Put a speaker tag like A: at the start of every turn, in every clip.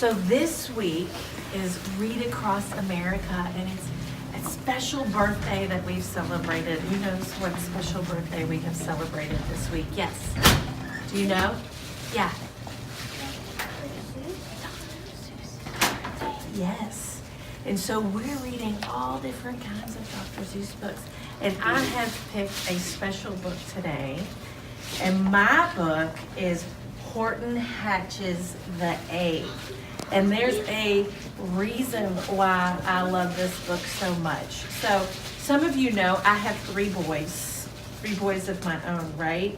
A: So this week is Read Across America, and it's a special birthday that we've celebrated. Who knows what special birthday we have celebrated this week? Yes. Do you know? Yeah. Yes. And so we're reading all different kinds of Dr. Seuss books. And I have picked a special book today. And my book is Horton Hatches the Egg. And there's a reason why I love this book so much. So some of you know I have three boys of my own, right?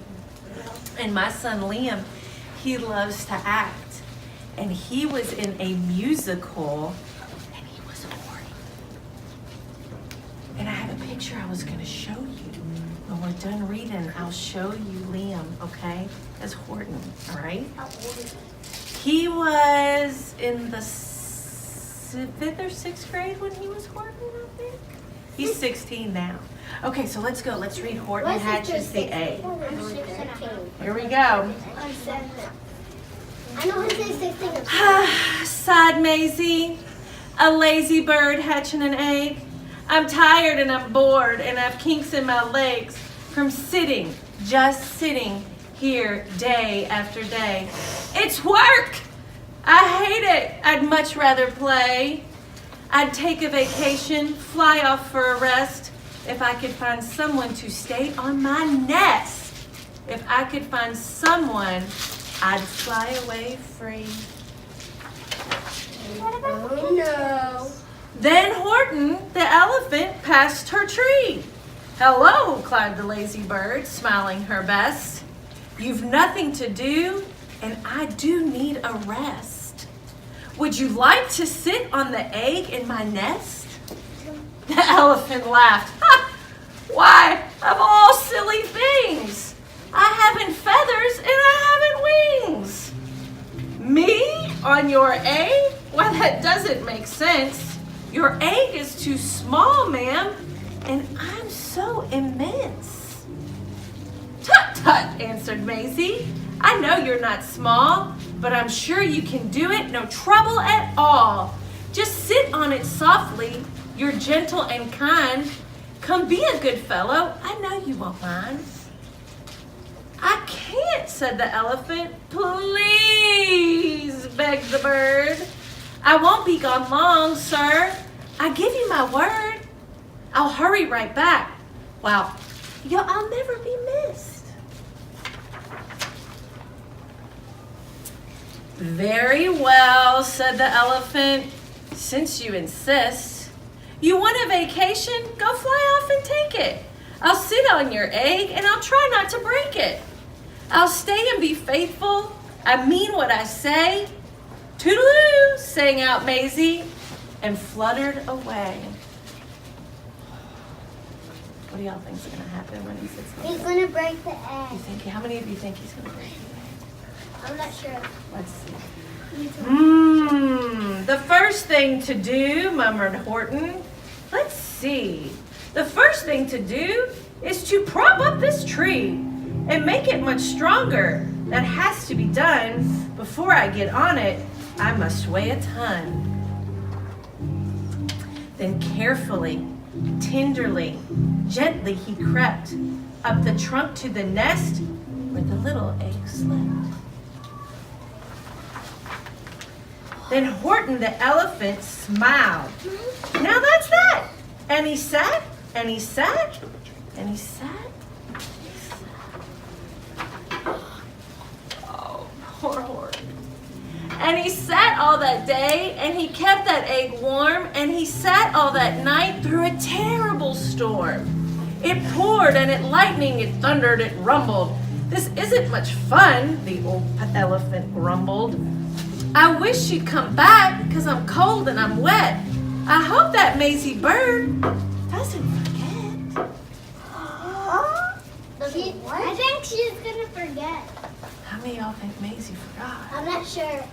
A: And my son Liam, he loves to act. And he was in a musical, and he was Horton. And I have a picture I was going to show you. When we're done reading, I'll show you Liam, okay? As Horton, all right?
B: How old is he?
A: He was in the 5th or 6th grade when he was Horton, I think. He's 16 now. Okay, so let's go. Let's read Horton Hatches the Egg.
B: I'm 16.
A: Here we go.
B: I'm 7. I know he says 16.
A: Sighed Maisie, a lazy bird hatching an egg. I'm tired and I'm bored and I've kinks in my legs from sitting, just sitting here day after day. It's work! I hate it. I'd much rather play. I'd take a vacation, fly off for a rest, if I could find someone to stay on my nest. If I could find someone, I'd fly away free.
B: Oh no.
A: Then Horton, the elephant, passed her tree. Hello, cried the lazy bird, smiling her best. You've nothing to do, and I do need a rest. Would you like to sit on the egg in my nest? The elephant laughed. Ha! Why, of all silly things, I haven't feathers and I haven't wings. Me on your egg? Why, that doesn't make sense. Your egg is too small, ma'am, and I'm so immense. Tut tut, answered Maisie. I know you're not small, but I'm sure you can do it, no trouble at all. Just sit on it softly, you're gentle and kind. Come be a good fellow, I know you won't mind. I can't, said the elephant. Please, begged the bird. I won't be gone long, sir. I give you my word. I'll hurry right back. Well, I'll never be missed. Very well, said the elephant, since you insist. You want a vacation? Go fly off and take it. I'll sit on your egg and I'll try not to break it. I'll stay and be faithful. I mean what I say. Toodaloo, sang out Maisie and fluttered away. What do y'all think is going to happen when he sits on
B: He's
A: the egg?
B: gonna break the egg.
A: How many of you think he's going to break the egg?
B: I'm not sure.
A: Let's see.
B: You tell me.
A: The first thing to do, murmured Horton. Let's see. The first thing to do is to prop up this tree and make it much stronger. That has to be done. Before I get on it, I must weigh a ton. Then carefully, tenderly, gently he crept up the trunk to the nest where the little egg slept. Then Horton the elephant smiled. Now that's that. And he sat, and he sat, and he sat. Oh, poor Horton. And he sat all that day, and he kept that egg warm, and he sat all that night through a terrible storm. It poured, and it lightned, it thundered, it rumbled. This isn't much fun, the old elephant grumbled. I wish she'd come back, 'cause I'm cold and I'm wet. I hope that Maisie bird doesn't forget.
B: I think she's gonna forget.
A: How many of y'all think Maisie forgot?
B: I'm not sure.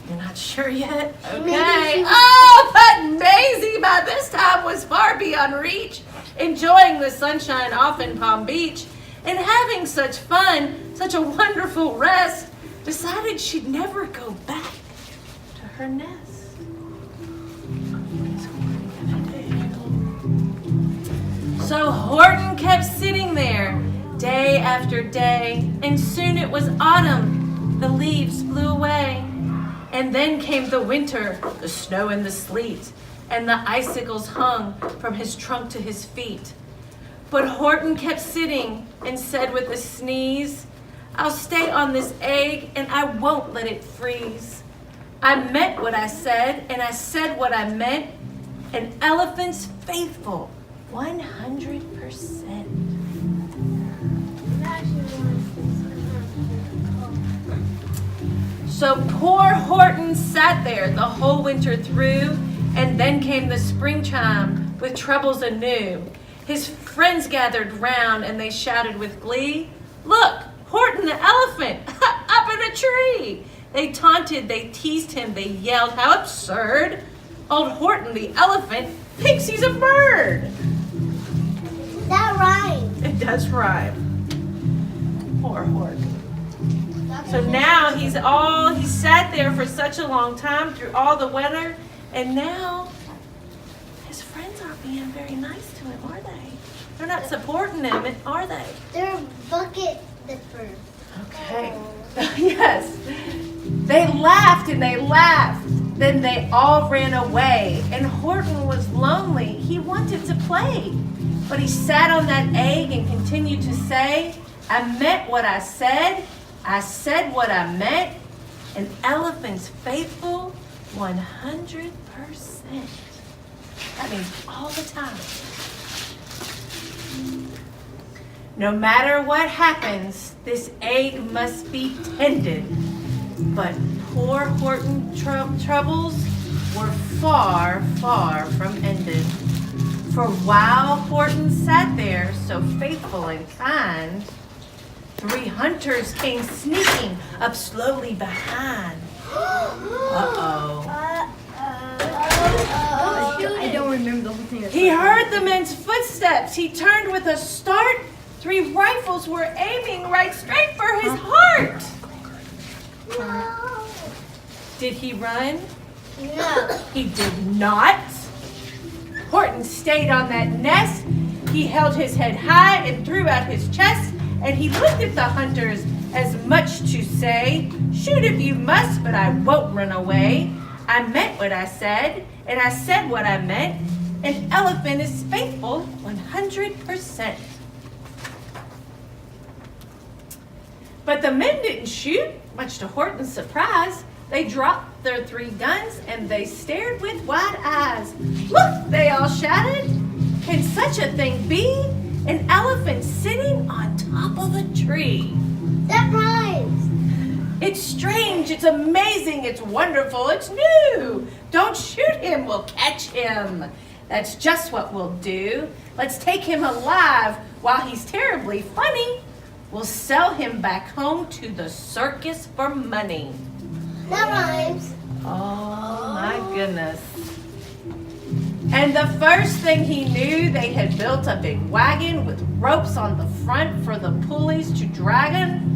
A: You're not sure yet?
B: Maybe
A: Okay.
B: she-
A: Oh, but Maisie by this time was far beyond reach, enjoying the sunshine off in Palm Beach and having such fun, such a wonderful rest, decided she'd never go back to her nest. What is Horton gonna do? So Horton kept sitting there day after day, and soon it was autumn. The leaves blew away. And then came the winter, the snow and the sleet, and the icicles hung from his trunk to his feet. But Horton kept sitting and said with a sneeze, I'll stay on this egg and I won't let it freeze. I meant what I said and I said what I meant. An elephant's faithful, 100%. So poor Horton sat there the whole winter through, and then came the springtime with troubles anew. His friends gathered round and they shouted with glee, look, Horton the elephant, up in a tree. They taunted, they teased him, they yelled, how absurd. Old Horton the elephant thinks he's a bird.
B: That rhymes.
A: It does rhyme. Poor Horton. So now he sat there for such a long time through all the weather, and now his friends aren't being very nice to him, are they? They're not supporting him, are they?
B: They're bucket dippers.
A: Okay. Yes. They laughed and they laughed. Then they all ran away, and Horton was lonely. He wanted to play, but he sat on that egg and continued to say, I meant what I said what I meant. An elephant's faithful 100%. That means all the time. No matter what happens, this egg must be tended. But poor Horton troubles were far, far from ended. For while Horton sat there so faithful and kind, 3 hunters came sneaking up slowly behind. Uh-oh.
B: I don't remember the whole thing.
A: He heard the men's footsteps. He turned with a start. 3 rifles were aiming right straight for his heart.
B: No.
A: Did he run?
B: No.
A: He did not. Horton stayed on that nest. He held his head high and threw out his chest, and he looked at the hunters as much to say, shoot if you must, but I won't run away. I meant what I said, and I said what I meant. An elephant is faithful 100%. But the men didn't shoot, much to Horton's surprise. They dropped their 3 guns and they stared with wide eyes. Look, they all shouted. Can such a thing be? An elephant sitting on top of a tree.
B: That rhymes.
A: It's strange, it's amazing, it's wonderful, it's new. Don't shoot him, we'll catch him. That's just what we'll do. Let's take him alive while he's terribly funny. We'll sell him back home to the circus for money.
B: That rhymes.
A: Oh my goodness. And the first thing he knew, they had built a big wagon with ropes on the front for the pulleys to drag him.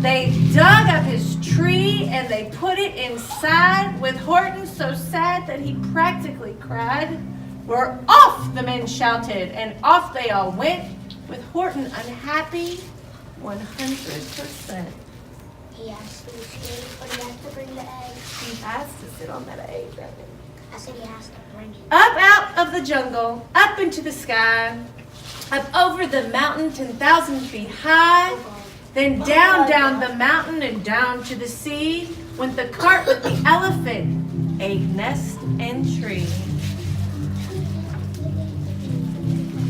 A: They dug up his tree and they put it inside, with Horton so sad that he practically cried. We're off, the men shouted, and off they all went, with Horton unhappy 100%.
B: He has to be scared, but he has to bring the egg.
A: He has to sit on that egg, doesn't he?
B: I said he has to bring it.
A: Up out of the jungle, up into the sky, up over the mountain 10,000 feet high, then down, down the mountain and down to the sea went the cart with the elephant, egg, nest, and tree.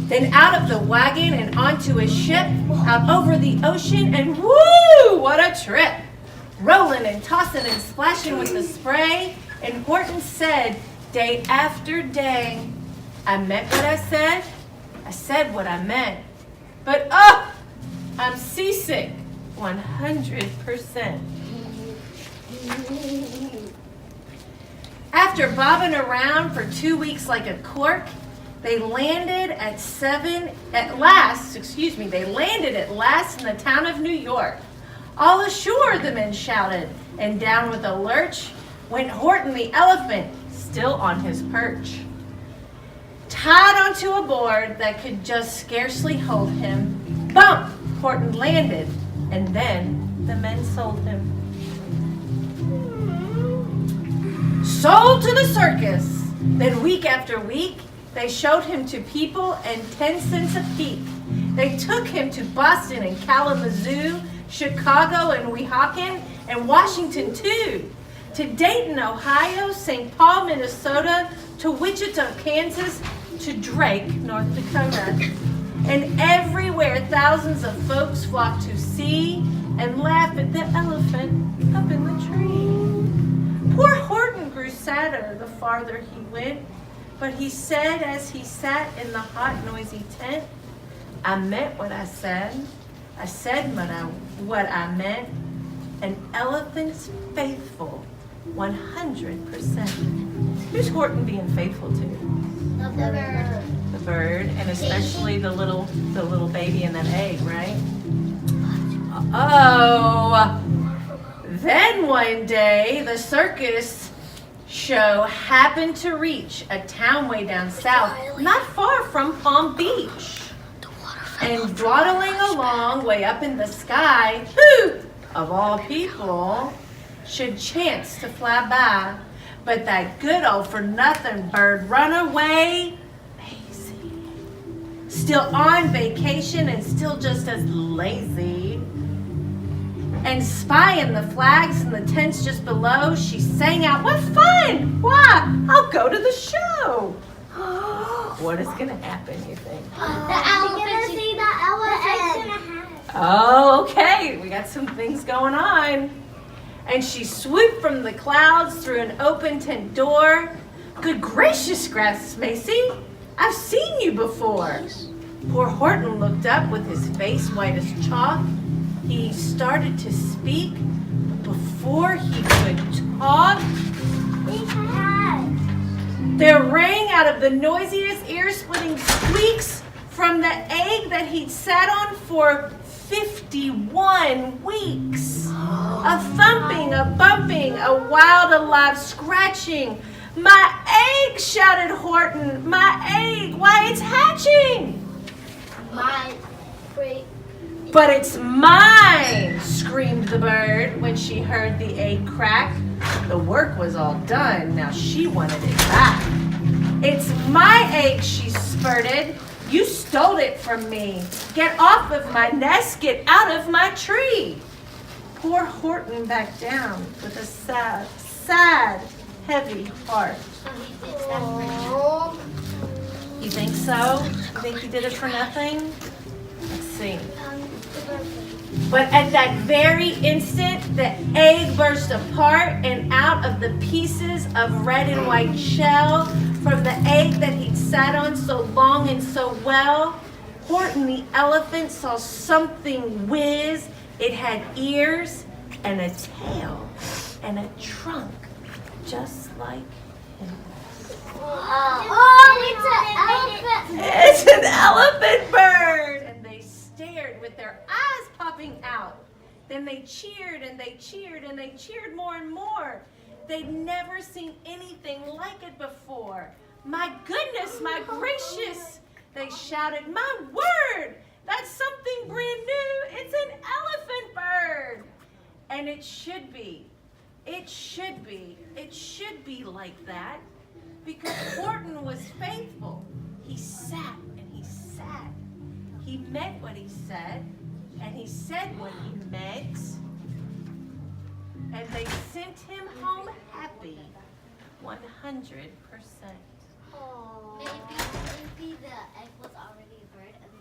A: Then out of the wagon and onto a ship, out over the ocean, and woo, what a trip! Rolling and tossing and splashing with the spray, and Horton said, day after day, I meant what I said what I meant. But oh, I'm seasick 100%. After bobbing around for 2 weeks like a cork, they landed at last in the town of New York. All ashore, the men shouted, and down with a lurch, went Horton the elephant, still on his perch. Tied onto a board that could just scarcely hold him, bump, Horton landed, and then the men sold him. Sold to the circus. Then week after week, they showed him to people and 10 cents a peek. They took him to Boston and Kalamazoo, Chicago and Weehawken, and Washington too. To Dayton, Ohio, St. Paul, Minnesota, to Wichita, Kansas, to Drake, North Dakota. And everywhere thousands of folks flock to see and laugh at the elephant up in the tree. Poor Horton grew sadder the farther he went, but he said as he sat in the hot, noisy tent, I meant what I said what I meant. An elephant's faithful 100%. Who's Horton being faithful to?
B: The bird.
A: The bird, and especially the little baby in that egg, right? Oh, then one day the circus show happened to reach a town way down south, not far from Palm Beach. And dawdling along way up in the sky, who, of all people, should chance to fly by, but that good old for-nothing bird run away, Maisie. Still on vacation and still just as lazy. And spying the flags and the tents just below, she sang out, what fun! Why, I'll go to the show. What is gonna happen, you think?
B: The elephant. See the elephant.
A: Oh, okay, we got some things going on. And she swooped from the clouds through an open tent door. Good gracious, grasped Macy, I've seen you before. Poor Horton looked up with his face white as chalk. He started to speak, but before he could talk, there rang out of the noisiest, ear-splitting squeaks from the egg that he'd sat on for 51 weeks. A thumping, a bumping, a wild, alive scratching. My egg, shouted Horton. My egg, why it's hatching.
B: My great.
A: But it's mine, screamed the bird when she heard the egg crack. The work was all done, now she wanted it back. It's my egg, she spurted. You stole it from me. Get off of my nest, get out of my tree. Poor Horton backed down with a sad, sad, heavy heart. You think so? You think he did it for nothing? Let's see. But at that very instant, the egg burst apart, and out of the pieces of red and white shell from the egg that he'd sat on so long and so well, Horton the elephant saw something whiz. It had ears and a tail and a trunk, just like him.
B: Oh, it's an elephant.
A: It's an elephant bird! And they stared with their eyes popping out. Then they cheered and they cheered and they cheered more and more. They'd never seen anything like it before. My goodness, my gracious, they shouted, my word, that's something brand new. It's an elephant bird. And it should be. It should be. It should be like that. Because Horton was faithful. He sat and he sat. He meant what he said, and he said what he meant. And they sent him home happy, 100%.
B: Maybe the egg was already a bird and